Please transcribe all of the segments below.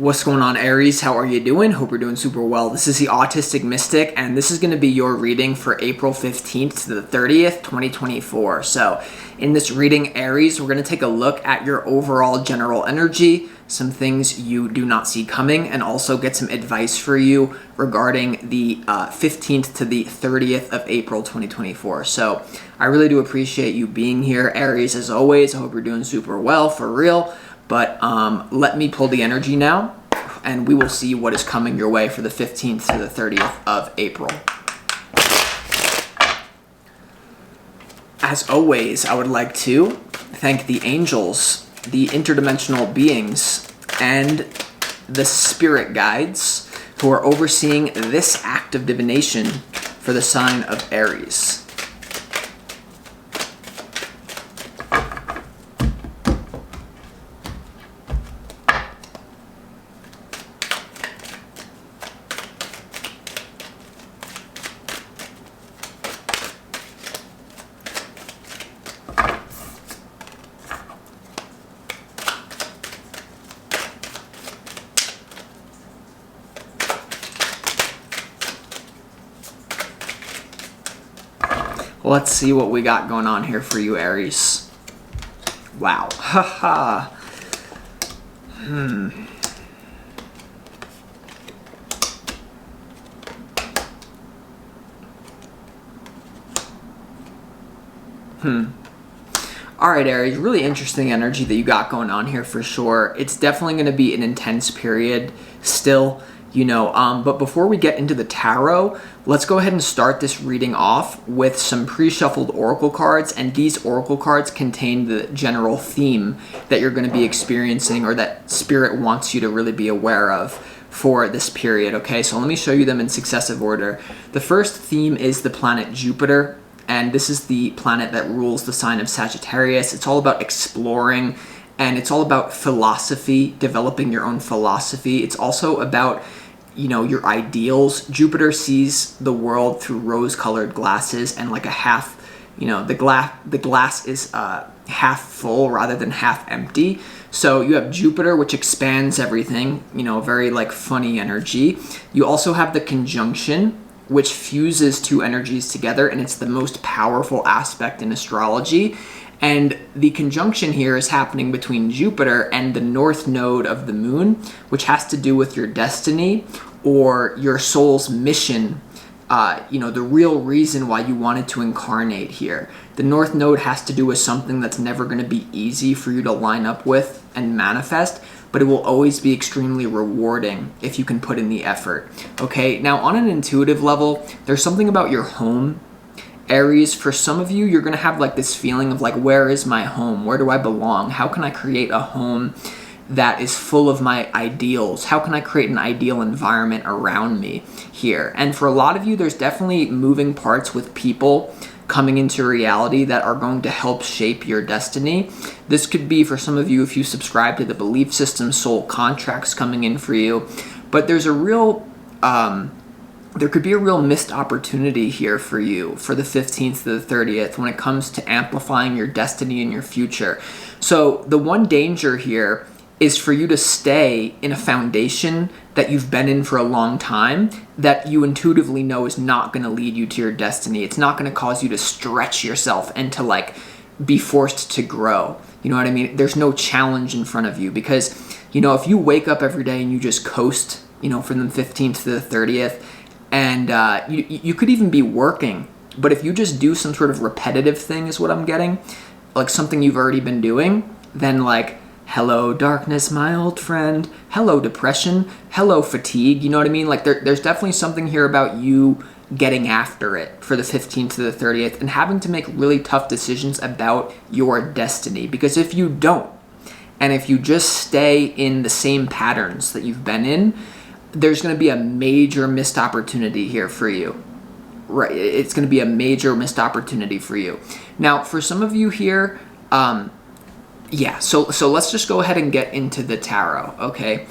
What's going on, Aries? How are you doing? Hope you're doing super well. This is the Autistic Mystic, and this is going to be your reading for April 15th to the 30th, 2024. So in this reading, Aries, we're going to take a look at your overall general energy, some things you do not see coming, and also get some advice for you regarding the 15th to the 30th of April, 2024. So I really do appreciate you being here, Aries, as always. I hope you're doing super well, for real. But let me pull the energy now, and we will see what is coming your way for the 15th to the 30th of April. As always, I would like to thank the angels, the interdimensional beings, and the spirit guides who are overseeing this act of divination for the sign of Aries. Let's see what we got going on here for you, Aries. Wow. Haha. All right, Aries, really interesting energy that you got going on here for sure. It's definitely going to be an intense period still, but before we get into the tarot, let's go ahead and start this reading off with some pre-shuffled oracle cards, and these oracle cards contain the general theme that you're going to be experiencing, or that Spirit wants you to really be aware of for this period, okay? So let me show you them in successive order. The first theme is the planet Jupiter, and this is the planet that rules the sign of Sagittarius. It's all about exploring, and it's all about philosophy, developing your own philosophy. It's also about your ideals. Jupiter sees the world through rose-colored glasses, and like a half, the glass is half full rather than half empty. So you have Jupiter, which expands everything, very like funny energy. You also have the conjunction, which fuses two energies together, and it's the most powerful aspect in astrology. And the conjunction here is happening between Jupiter and the north node of the moon, which has to do with your destiny or your soul's mission, the real reason why you wanted to incarnate here. The north node has to do with something that's never going to be easy for you to line up with and manifest, but it will always be extremely rewarding if you can put in the effort. Okay, now on an intuitive level, there's something about your home, Aries. For some of you, you're going to have like this feeling of like, where is my home? Where do I belong? How can I create a home that is full of my ideals? How can I create an ideal environment around me here? And for a lot of you, there's definitely moving parts with people coming into reality that are going to help shape your destiny. This could be for some of you if you subscribe to the belief system, soul contracts coming in for you. But there's a real there could be a real missed opportunity here for you for the 15th to the 30th when it comes to amplifying your destiny and your future. So the one danger here is for you to stay in a foundation that you've been in for a long time that you intuitively know is not going to lead you to your destiny. It's not going to cause you to stretch yourself and to like be forced to grow. You know what I mean? There's no challenge in front of you because, if you wake up every day and you just coast, from the 15th to the 30th, and you could even be working, but if you just do some sort of repetitive thing is what I'm getting, like something you've already been doing, then like, hello darkness, my old friend, hello depression, hello fatigue, you know what I mean? Like there's definitely something here about you getting after it for the 15th to the 30th and having to make really tough decisions about your destiny. Because if you don't, and if you just stay in the same patterns that you've been in, there's going to be a major missed opportunity here for you. Right? It's going to be a major missed opportunity for you. Now, for some of you here, so let's just go ahead and get into the tarot, okay?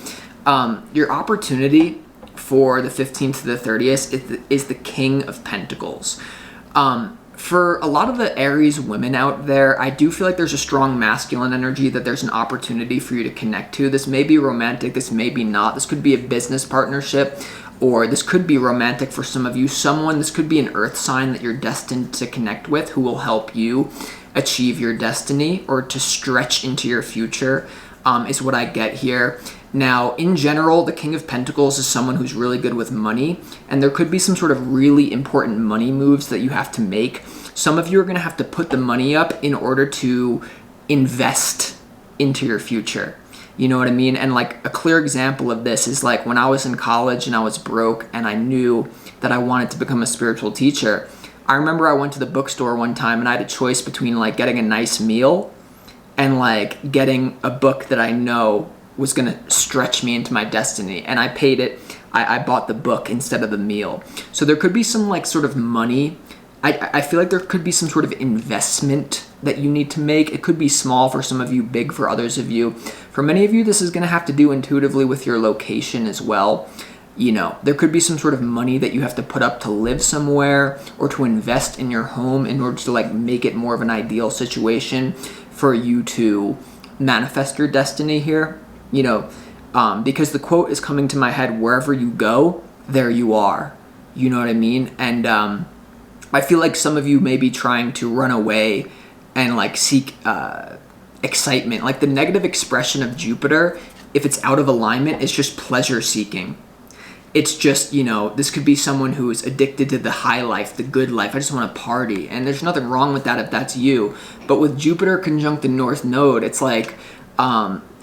Your opportunity for the 15th to the 30th is the King of Pentacles. for a lot of the Aries women out there, I do feel like there's a strong masculine energy that there's an opportunity for you to connect to. This may be romantic, this may be not. This could be a business partnership, or this could be romantic for some of you. This could be an earth sign that you're destined to connect with, who will help you achieve your destiny or to stretch into your future, is what I get here. Now, in general, the King of Pentacles is someone who's really good with money, and there could be some sort of really important money moves that you have to make. Some of you are going to have to put the money up in order to invest into your future. You know what I mean? And like a clear example of this is like when I was in college and I was broke and I knew that I wanted to become a spiritual teacher. I remember I went to the bookstore one time and I had a choice between like getting a nice meal and like getting a book that I know was going to stretch me into my destiny, and I paid it. I bought the book instead of the meal. So there could be some like sort of money. I feel like there could be some sort of investment that you need to make. It could be small for some of you, big for others of you. For many of you, this is going to have to do intuitively with your location as well. You know, there could be some sort of money that you have to put up to live somewhere or to invest in your home in order to like make it more of an ideal situation for you to manifest your destiny here. You know, because the quote is coming to my head, wherever you go, there you are. You know what I mean? And I feel like some of you may be trying to run away and like seek excitement. Like the negative expression of Jupiter, if it's out of alignment, is just pleasure seeking. It's just, you know, this could be someone who is addicted to the high life, the good life. I just want to party. And there's nothing wrong with that if that's you. But with Jupiter conjunct the North Node, it's like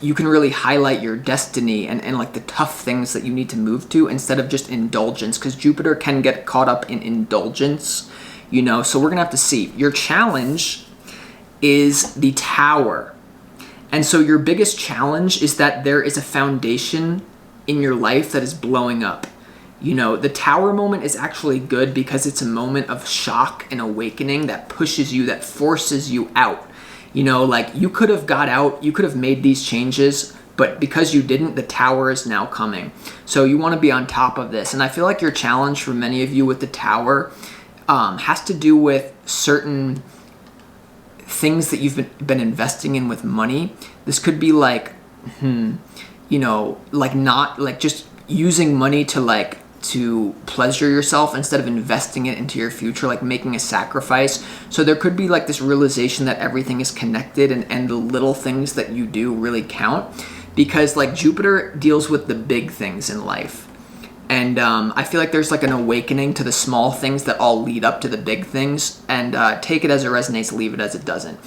you can really highlight your destiny and like the tough things that you need to move to instead of just indulgence, because Jupiter can get caught up in indulgence, you know. So we're going to have to see. Your challenge is the Tower. And so your biggest challenge is that there is a foundation in your life that is blowing up. You know, the Tower moment is actually good because it's a moment of shock and awakening that pushes you, that forces you out. You know, like you could have got out, you could have made these changes, but because you didn't, the Tower is now coming. So you want to be on top of this. And I feel like your challenge for many of you with the Tower has to do with certain things that you've been investing in with money. This could be like, you know, like not like just using money to pleasure yourself instead of investing it into your future, like making a sacrifice. So there could be like this realization that everything is connected and the little things that you do really count, because like Jupiter deals with the big things in life. And I feel like there's like an awakening to the small things that all lead up to the big things, and take it as it resonates, leave it as it doesn't.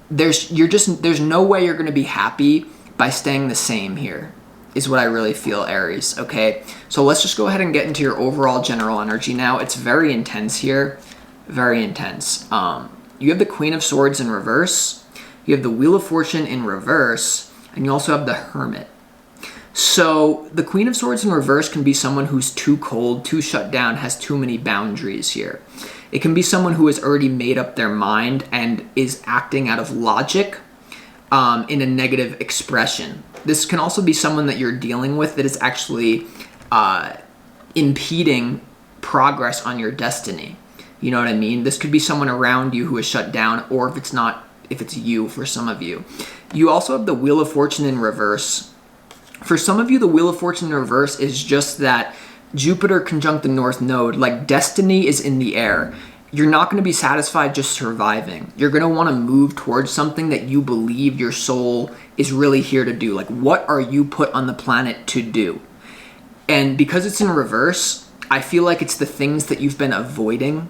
There's no way you're going to be happy by staying the same here, is what I really feel, Aries. Okay, so let's just go ahead and get into your overall general energy now. It's very intense here, very intense. You have the Queen of Swords in reverse, you have the Wheel of Fortune in reverse, and you also have the Hermit. So the Queen of Swords in reverse can be someone who's too cold, too shut down, has too many boundaries here. It can be someone who has already made up their mind and is acting out of logic in a negative expression. This can also be someone that you're dealing with that is actually impeding progress on your destiny. You know what I mean? This could be someone around you who is shut down, or if it's not, if it's you for some of you. You also have the Wheel of Fortune in reverse. For some of you, the Wheel of Fortune in reverse is just that Jupiter conjunct the North Node, like destiny is in the air. You're not going to be satisfied just surviving. You're going to want to move towards something that you believe your soul is really here to do. Like, what are you put on the planet to do? And because it's in reverse, I feel like it's the things that you've been avoiding.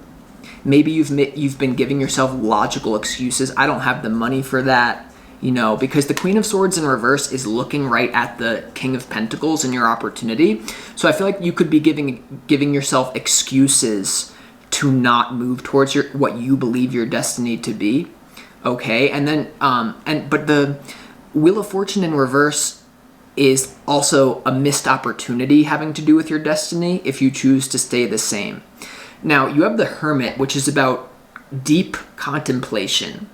Maybe you've been giving yourself logical excuses. I don't have the money for that. You know, because the Queen of Swords in reverse is looking right at the King of Pentacles and your opportunity. So I feel like you could be giving yourself excuses to not move towards what you believe your destiny to be. Okay, and then but the Wheel of Fortune in reverse is also a missed opportunity having to do with your destiny if you choose to stay the same. Now you have the Hermit, which is about deep contemplation.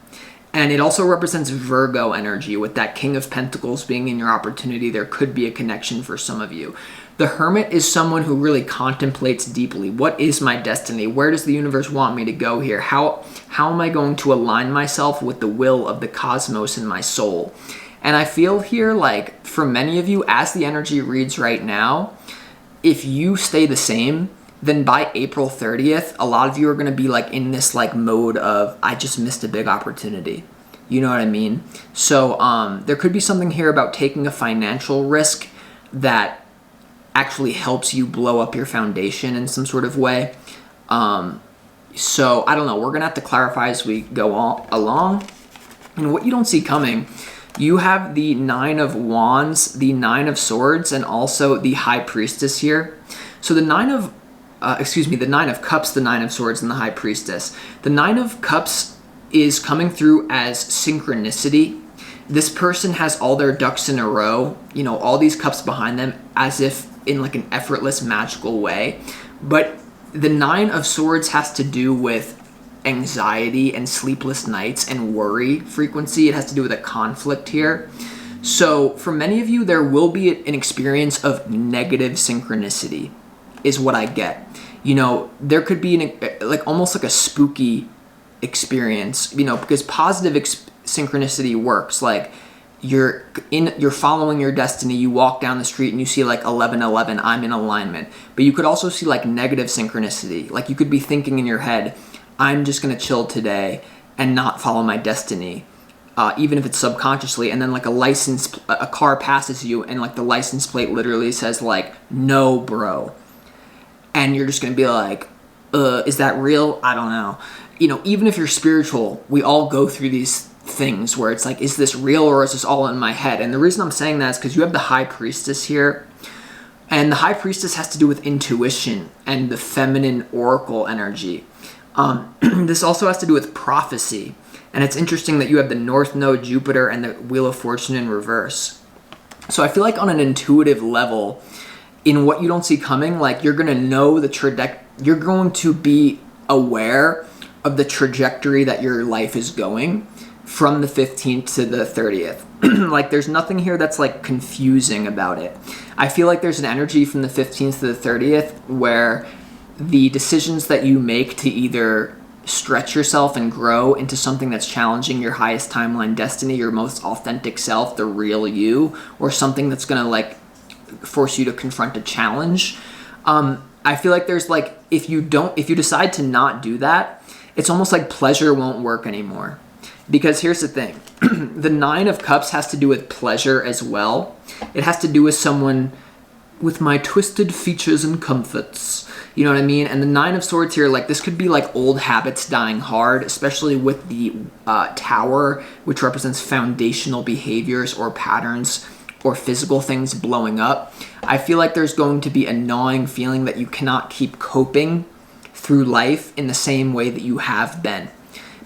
And it also represents Virgo energy. With that King of Pentacles being in your opportunity, there could be a connection for some of you. The Hermit is someone who really contemplates deeply. What is my destiny? Where does the universe want me to go here? How am I going to align myself with the will of the cosmos in my soul? And I feel here, like, for many of you, as the energy reads right now, if you stay the same, then by April 30th, a lot of you are going to be like in this like mode of, I just missed a big opportunity. You know what I mean? So there could be something here about taking a financial risk that actually helps you blow up your foundation in some sort of way. So I don't know. We're going to have to clarify as we go along. And what you don't see coming, you have the 9 of Wands, the 9 of Swords, and also the High Priestess here. So the 9 of the 9 of Cups, the 9 of Swords, and the High Priestess. The 9 of Cups is coming through as synchronicity. This person has all their ducks in a row, you know, all these cups behind them, as if in like an effortless, magical way. But the 9 of Swords has to do with anxiety and sleepless nights and worry frequency. It has to do with a conflict here. So for many of you, there will be an experience of negative synchronicity, is what I get. You know, there could be like almost like a spooky experience, you know, because positive synchronicity works. Like you're following your destiny, you walk down the street and you see like 1111, I'm in alignment. But you could also see like negative synchronicity. Like you could be thinking in your head, I'm just going to chill today and not follow my destiny. Even if it's subconsciously, and then like a car passes you and like the license plate literally says like, no, bro. And you're just going to be like, is that real? I don't know. You know, even if you're spiritual, we all go through these things where it's like, is this real or is this all in my head? And the reason I'm saying that is because you have the High Priestess here. And the High Priestess has to do with intuition and the feminine oracle energy. This also has to do with prophecy. And it's interesting that you have the North Node, Jupiter, and the Wheel of Fortune in reverse. So I feel like on an intuitive level, in what you don't see coming, like you're going to know you're going to be aware of the trajectory that your life is going from the 15th to the 30th. Like there's nothing here that's like confusing about it. I feel like there's an energy from the 15th to the 30th where the decisions that you make to either stretch yourself and grow into something that's challenging your highest timeline destiny, your most authentic self, the real you, or something that's going to like force you to confront a challenge. I feel like there's like, if you decide to not do that, it's almost like pleasure won't work anymore. Because here's the thing, the 9 of Cups has to do with pleasure as well. It has to do with someone with my twisted features and comforts. You know what I mean? And the 9 of Swords here, like this could be like old habits dying hard, especially with the Tower, which represents foundational behaviors or patterns or physical things blowing up. I feel like there's going to be a gnawing feeling that you cannot keep coping through life in the same way that you have been,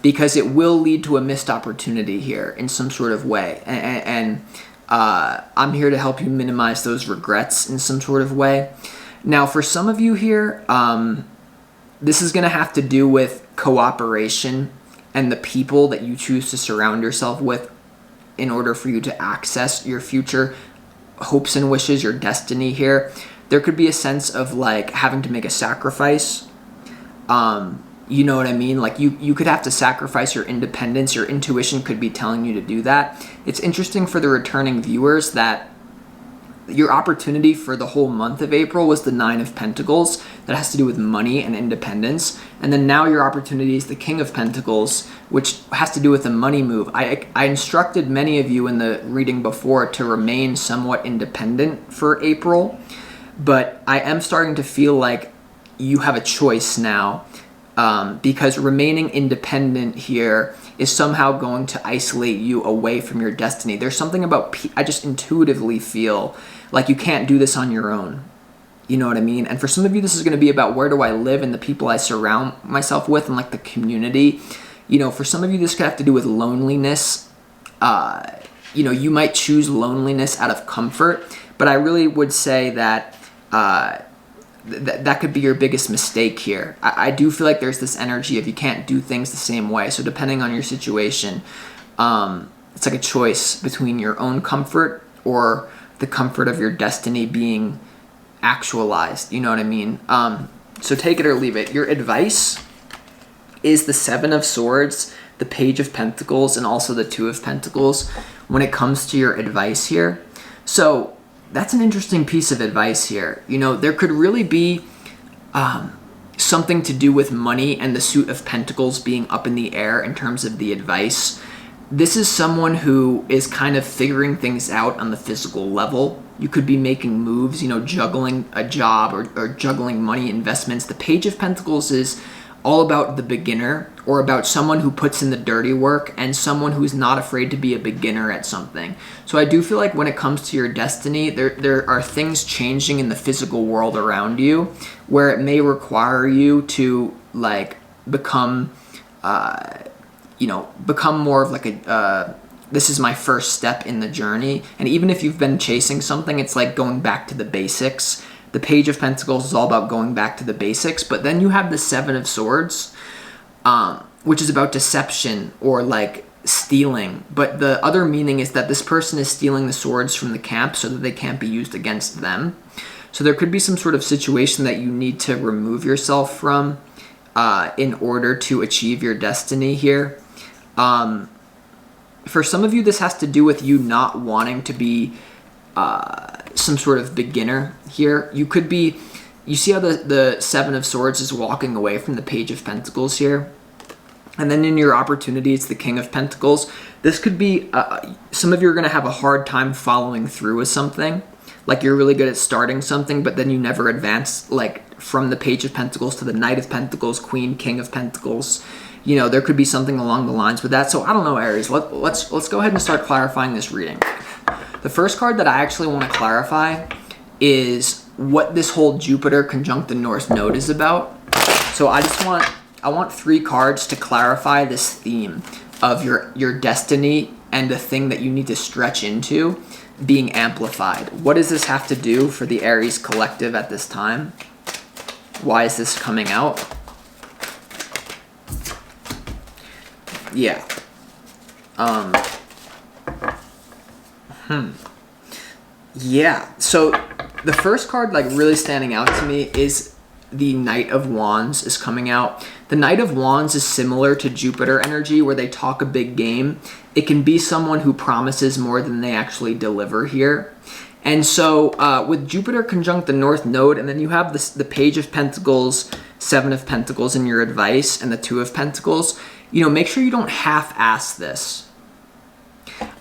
because it will lead to a missed opportunity here in some sort of way. And I'm here to help you minimize those regrets in some sort of way. Now, for some of you here, this is going to have to do with cooperation and the people that you choose to surround yourself with in order for you to access your future hopes and wishes, your destiny here. There could be a sense of like having to make a sacrifice. You know what I mean? Like you could have to sacrifice your independence. Your intuition could be telling you to do that. It's interesting for the returning viewers that your opportunity for the whole month of April was the 9 of Pentacles. That has to do with money and independence. And then now your opportunity is the King of Pentacles, which has to do with the money move. I instructed many of you in the reading before to remain somewhat independent for April, but I am starting to feel like you have a choice now, because remaining independent here is somehow going to isolate you away from your destiny. There's something about, I just intuitively feel like you can't do this on your own. You know what I mean? And for some of you, this is going to be about where do I live and the people I surround myself with and like the community. You know, for some of you, this could have to do with loneliness. You know, you might choose loneliness out of comfort, but I really would say that that could be your biggest mistake here. I do feel like there's this energy of you can't do things the same way. So depending on your situation, It's like a choice between your own comfort or the comfort of your destiny being actualized. You know what I mean? So take it or leave it. Your advice is the Seven of Swords, the Page of Pentacles, and also the Two of Pentacles when it comes to your advice here. So that's an interesting piece of advice here. You know, there could really be something to do with money and the Suit of Pentacles being up in the air in terms of the advice. This is someone who is kind of figuring things out on the physical level. You could be making moves, you know, juggling a job or juggling money investments. The Page of Pentacles is all about the beginner, or about someone who puts in the dirty work and someone who's not afraid to be a beginner at something. So I do feel like when it comes to your destiny, there are things changing in the physical world around you where it may require you to like become become more of like this is my first step in the journey. And even if you've been chasing something, it's like going back to the basics. The Page of Pentacles is all about going back to the basics, but then you have the Seven of Swords, which is about deception or like stealing. But the other meaning is that this person is stealing the swords from the camp so that they can't be used against them. So there could be some sort of situation that you need to remove yourself from in order to achieve your destiny here. For some of you, this has to do with you not wanting to be some sort of beginner here. You could be, you see how the Seven of Swords is walking away from the Page of Pentacles here? And then in your opportunity, it's the King of Pentacles. This could be, some of you are going to have a hard time following through with something. Like you're really good at starting something, but then you never advance, like from the Page of Pentacles to the Knight of Pentacles, Queen, King of Pentacles. You know, there could be something along the lines with that. So I don't know, Aries. Let's go ahead and start clarifying this reading. The first card that I actually want to clarify is what this whole Jupiter conjunct the North Node is about. So I want 3 cards to clarify this theme of your destiny and the thing that you need to stretch into being amplified. What does this have to do for the Aries collective at this time? Why is this coming out? Yeah. Yeah, so the first card like really standing out to me is the Knight of Wands is coming out. The Knight of Wands is similar to Jupiter energy where they talk a big game. It can be someone who promises more than they actually deliver here. And so with Jupiter conjunct the North Node, and then you have the Page of Pentacles, Seven of Pentacles in your advice, and the Two of Pentacles, you know, make sure you don't half-ass this.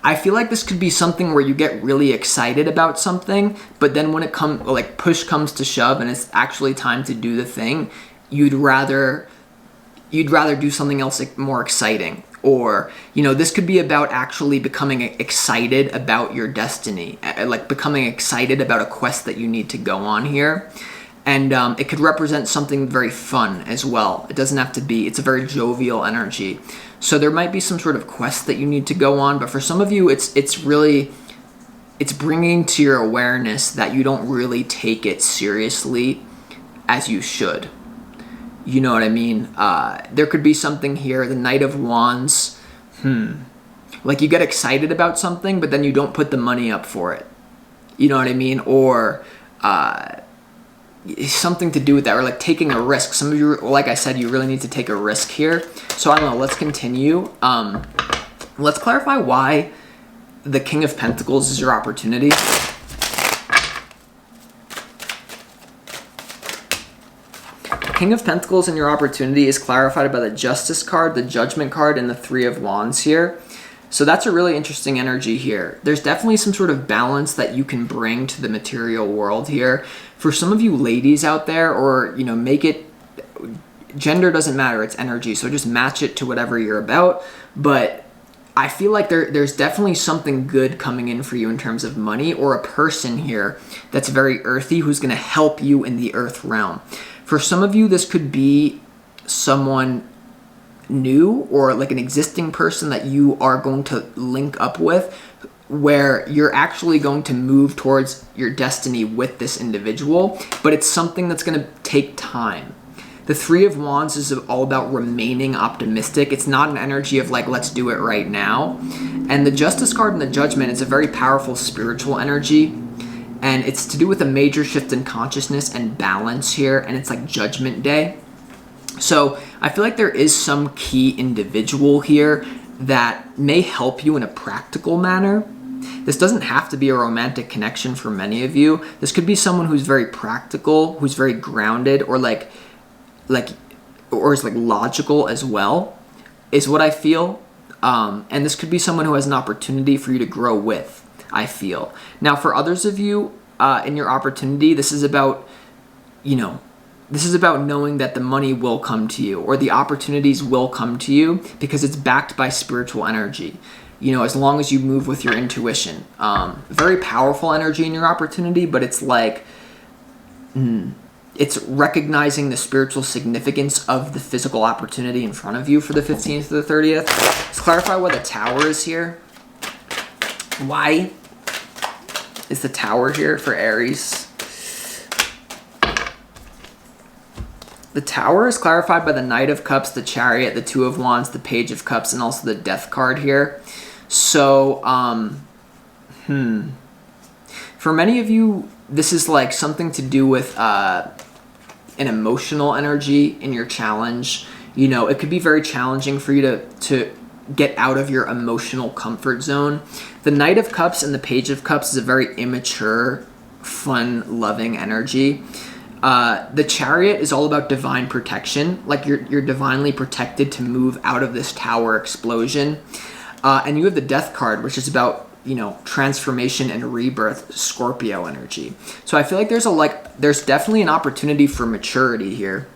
I feel like this could be something where you get really excited about something, but then when it comes, like push comes to shove and it's actually time to do the thing, you'd rather do something else like more exciting. Or, you know, this could be about actually becoming excited about your destiny, like becoming excited about a quest that you need to go on here. And it could represent something very fun as well. It doesn't have to be, it's a very jovial energy. So there might be some sort of quest that you need to go on, but for some of you, it's bringing to your awareness that you don't really take it seriously as you should. You know what I mean? There could be something here, the Knight of Wands. Like you get excited about something, but then you don't put the money up for it. You know what I mean? Or something to do with that, or like taking a risk. Some of you, like I said, you really need to take a risk here. So I don't know, let's continue. Let's clarify why the King of Pentacles is your opportunity. King of Pentacles in your opportunity is clarified by the Justice card, the Judgment card, and the Three of Wands here. So that's a really interesting energy here. There's definitely some sort of balance that you can bring to the material world here. For some of you ladies out there, or, you know, make it, gender doesn't matter, it's energy. So just match it to whatever you're about. But I feel like there's definitely something good coming in for you in terms of money, or a person here that's very earthy who's going to help you in the earth realm. For some of you, this could be someone new or like an existing person that you are going to link up with, where you're actually going to move towards your destiny with this individual, but it's something that's going to take time. The Three of Wands is all about remaining optimistic. It's not an energy of like, let's do it right now. And the Justice card and the Judgment is a very powerful spiritual energy. And it's to do with a major shift in consciousness and balance here. And it's like Judgment Day. So I feel like there is some key individual here that may help you in a practical manner. This doesn't have to be a romantic connection for many of you. This could be someone who's very practical, who's very grounded, or is like logical as well, is what I feel. And this could be someone who has an opportunity for you to grow with, I feel. Now, for others of you in your opportunity, this is about, this is about knowing that the money will come to you or the opportunities will come to you because it's backed by spiritual energy. As long as you move with your intuition. Very powerful energy in your opportunity, but it's like, it's recognizing the spiritual significance of the physical opportunity in front of you for the 15th to the 30th. Let's clarify why the Tower is here. Why is the Tower here for Aries? The Tower is clarified by the Knight of Cups, the Chariot, the Two of Wands, the Page of Cups, and also the Death card here. So, for many of you, this is like something to do with an emotional energy in your challenge. It could be very challenging for you to get out of your emotional comfort zone. The Knight of Cups and the Page of Cups is a very immature, fun, loving energy. The Chariot is all about divine protection. Like you're divinely protected to move out of this tower explosion. And you have the Death card, which is about, transformation and rebirth, Scorpio energy. So I feel like there's definitely an opportunity for maturity here.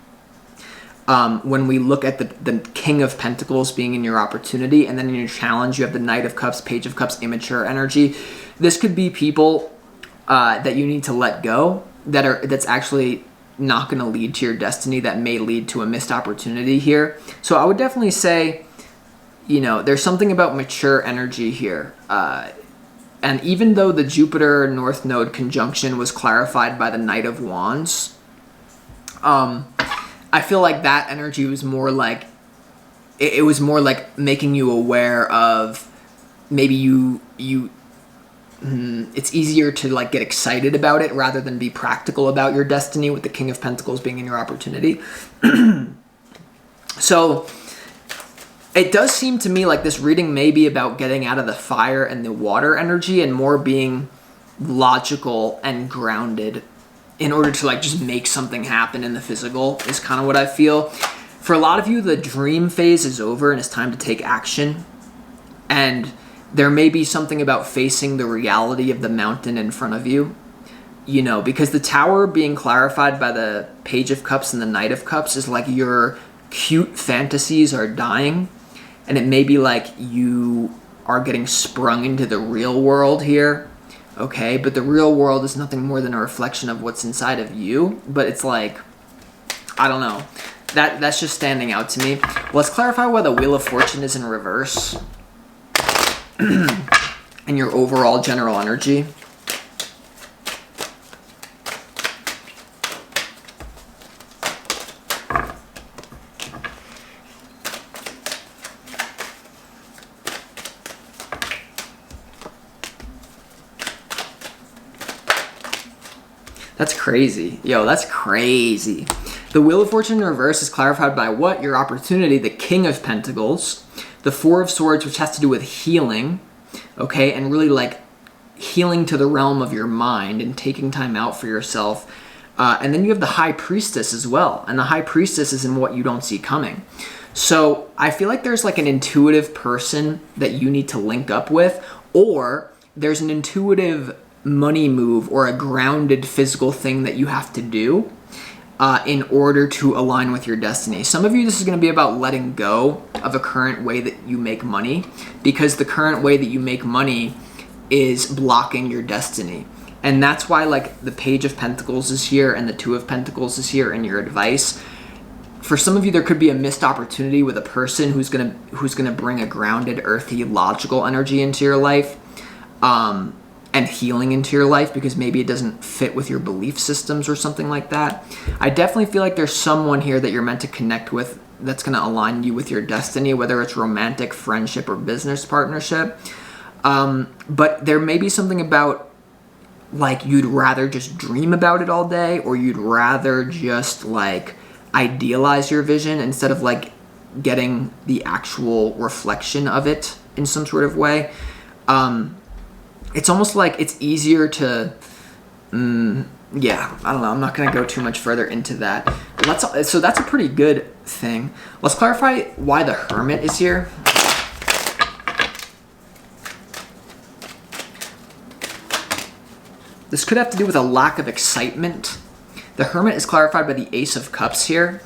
When we look at the King of Pentacles being in your opportunity, and then in your challenge, you have the Knight of Cups, Page of Cups, immature energy. This could be people that you need to let go, that's actually not going to lead to your destiny, that may lead to a missed opportunity here. So I would definitely say, there's something about mature energy here. And even though the Jupiter North Node conjunction was clarified by the Knight of Wands, I feel like that energy was more like, it was more like making you aware of maybe it's easier to like get excited about it rather than be practical about your destiny, with the King of Pentacles being in your opportunity. So it does seem to me like this reading may be about getting out of the fire and the water energy and more being logical and grounded in order to like just make something happen in the physical, is kind of what I feel. For a lot of you, the dream phase is over and it's time to take action. And there may be something about facing the reality of the mountain in front of you, because the Tower being clarified by the Page of Cups and the Knight of Cups is like your cute fantasies are dying. And it may be like you are getting sprung into the real world here, okay? But the real world is nothing more than a reflection of what's inside of you. But it's like, I don't know. That's just standing out to me. Let's clarify why the Wheel of Fortune is in reverse. And your overall general energy. That's crazy. Yo, that's crazy. The Wheel of Fortune in reverse is clarified by what? Your opportunity, the King of Pentacles, the Four of Swords, which has to do with healing, okay? And really like healing to the realm of your mind and taking time out for yourself. And then you have the High Priestess as well. And the High Priestess is in what you don't see coming. So I feel like there's like an intuitive person that you need to link up with, or there's an intuitive money move or a grounded physical thing that you have to do in order to align with your destiny. Some of you, this is going to be about letting go of a current way that you make money, because the current way that you make money is blocking your destiny. And that's why like the Page of Pentacles is here and the Two of Pentacles is here in your advice. For some of you, there could be a missed opportunity with a person who's gonna bring a grounded, earthy, logical energy into your life. and healing into your life because maybe it doesn't fit with your belief systems or something like that. I definitely feel like there's someone here that you're meant to connect with that's going to align you with your destiny, whether it's romantic, friendship, or business partnership. But there may be something about like you'd rather just dream about it all day, or you'd rather just like idealize your vision instead of like getting the actual reflection of it in some sort of way. It's almost like it's easier to, I don't know. I'm not going to go too much further into that. So that's a pretty good thing. Let's clarify why the Hermit is here. This could have to do with a lack of excitement. The Hermit is clarified by the Ace of Cups here.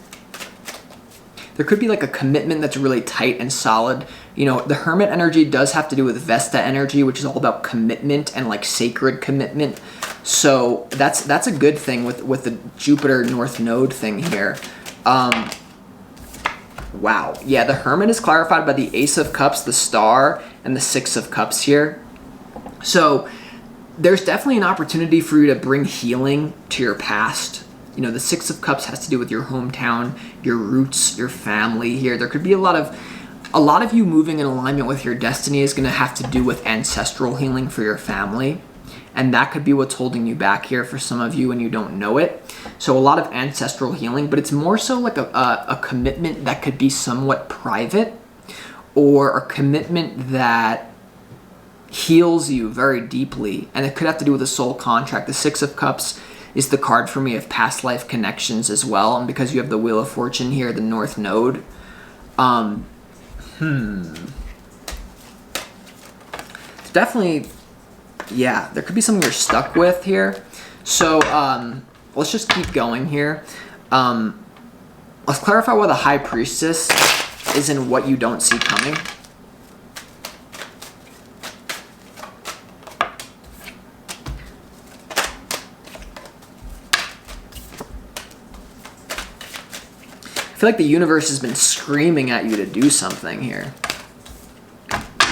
There could be like a commitment that's really tight and solid. You know, the Hermit energy does have to do with Vesta energy, which is all about commitment and like sacred commitment. So that's a good thing with the Jupiter North Node thing here. Wow. Yeah, the Hermit is clarified by the Ace of Cups, the Star, and the Six of Cups here. So there's definitely an opportunity for you to bring healing to your past. You know, the Six of Cups has to do with your hometown, your roots, your family here. There could be a lot of you moving in alignment with your destiny is going to have to do with ancestral healing for your family. And that could be what's holding you back here for some of you and you don't know it. So a lot of ancestral healing, but it's more so like a commitment that could be somewhat private, or a commitment that heals you very deeply. And it could have to do with a soul contract. The Six of Cups is the card for me of past life connections as well. And because you have the Wheel of Fortune here, the North Node. It's definitely, yeah, there could be something you're stuck with here. So let's just keep going here. Let's clarify why the High Priestess is in what you don't see coming. I feel like the universe has been screaming at you to do something here.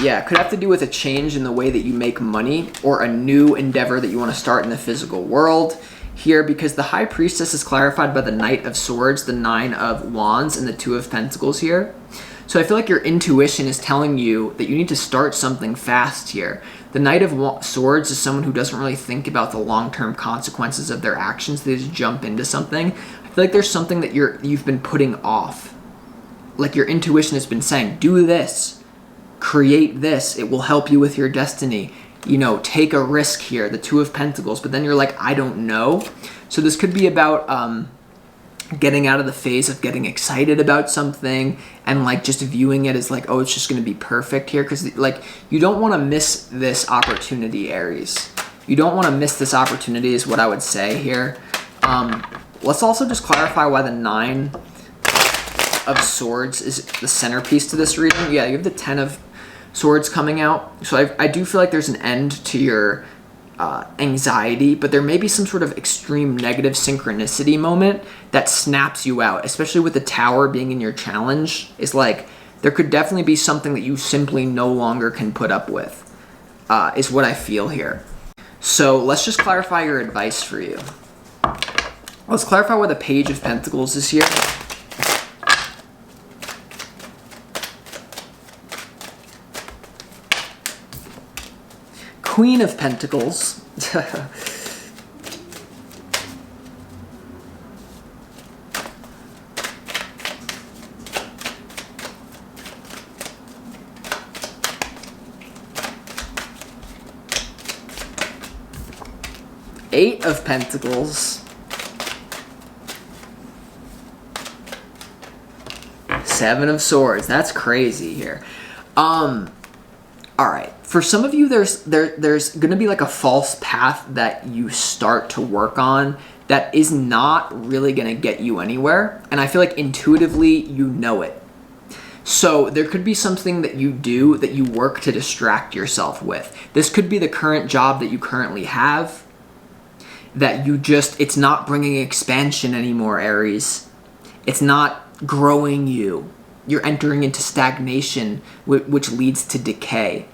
Yeah, it could have to do with a change in the way that you make money, or a new endeavor that you want to start in the physical world here, because the High Priestess is clarified by the Knight of Swords, the Nine of Wands, and the Two of Pentacles here. So I feel like your intuition is telling you that you need to start something fast here. The Knight of Swords is someone who doesn't really think about the long-term consequences of their actions. They just jump into something. I feel like there's something that you've been putting off. Like your intuition has been saying, do this, create this, it will help you with your destiny. You know, take a risk here, the Two of Pentacles. But then you're like, I don't know. So this could be about getting out of the phase of getting excited about something and like just viewing it as like, oh, it's just going to be perfect here. Because like you don't want to miss this opportunity, Aries. You don't want to miss this opportunity is what I would say here. Let's also just clarify why the Nine of Swords is the centerpiece to this reading. Yeah, you have the Ten of Swords coming out. So I do feel like there's an end to your anxiety, but there may be some sort of extreme negative synchronicity moment that snaps you out, especially with the Tower being in your challenge. Is like, there could definitely be something that you simply no longer can put up with, is what I feel here. So let's just clarify your advice for you. Let's clarify why the Page of Pentacles is here. Queen of Pentacles. Eight of Pentacles. Seven of Swords. That's crazy here. All right. For some of you, there's going to be like a false path that you start to work on that is not really going to get you anywhere. And I feel like intuitively you know it. So there could be something that you do that you work to distract yourself with. This could be the current job that you currently have that you just, it's not bringing expansion anymore, Aries. It's not growing you. You're entering into stagnation, which leads to decay.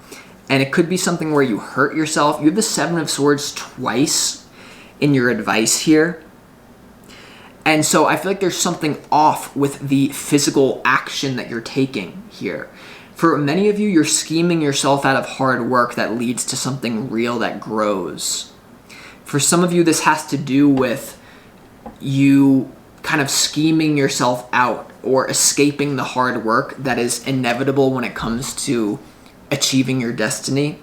And it could be something where you hurt yourself. You have the Seven of Swords twice in your advice here. And so I feel like there's something off with the physical action that you're taking here. For many of you, you're scheming yourself out of hard work that leads to something real that grows. For some of you, this has to do with you kind of scheming yourself out or escaping the hard work that is inevitable when it comes to achieving your destiny,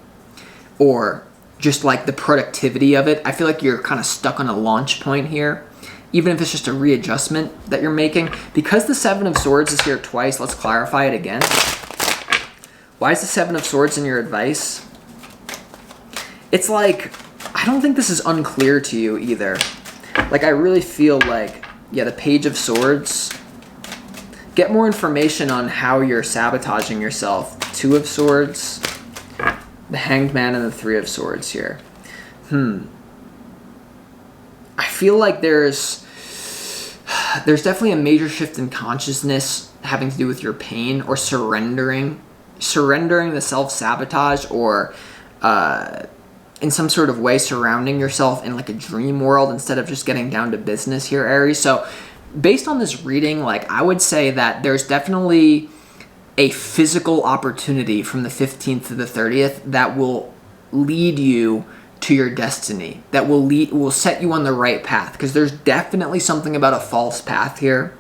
or just like the productivity of it. I feel like you're kind of stuck on a launch point here, even if it's just a readjustment that you're making. Because the Seven of Swords is here twice, let's clarify it again. Why is the Seven of Swords in your advice? It's like, I don't think this is unclear to you either. Like, I really feel like, yeah, the Page of Swords. Get more information on how you're sabotaging yourself. Two of Swords, the Hanged Man, and the Three of Swords here. I feel like there's definitely a major shift in consciousness having to do with your pain, or surrendering the self-sabotage, or in some sort of way surrounding yourself in like a dream world instead of just getting down to business here, Aries. So based on this reading, like, I would say that there's definitely a physical opportunity from the 15th to the 30th that will lead you to your destiny, that will set you on the right path, because there's definitely something about a false path here.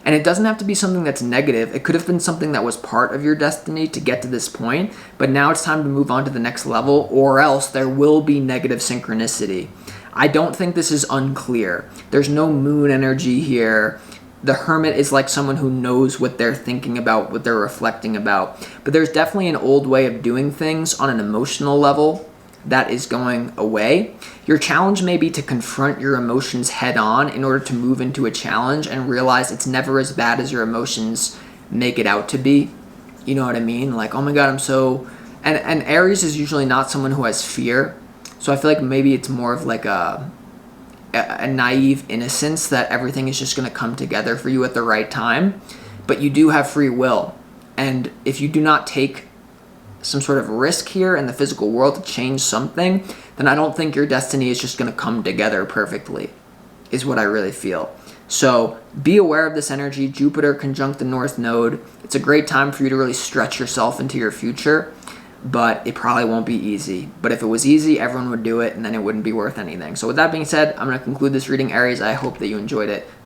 And it doesn't have to be something that's negative. It could have been something that was part of your destiny to get to this point, but now it's time to move on to the next level, or else there will be negative synchronicity. I don't think this is unclear. There's no moon energy here. The Hermit is like someone who knows what they're thinking about, what they're reflecting about. But there's definitely an old way of doing things on an emotional level that is going away. Your challenge may be to confront your emotions head on in order to move into a challenge and realize it's never as bad as your emotions make it out to be. You know what I mean? Like, oh my God, I'm so... And Aries is usually not someone who has fear. So I feel like maybe it's more of like a naive innocence that everything is just going to come together for you at the right time. But you do have free will. And if you do not take some sort of risk here in the physical world to change something, then I don't think your destiny is just going to come together perfectly, is what I really feel. So be aware of this energy. Jupiter conjunct the North Node. It's a great time for you to really stretch yourself into your future, but it probably won't be easy. But if it was easy, everyone would do it, and then it wouldn't be worth anything. So with that being said, I'm going to conclude this reading, Aries. I hope that you enjoyed it.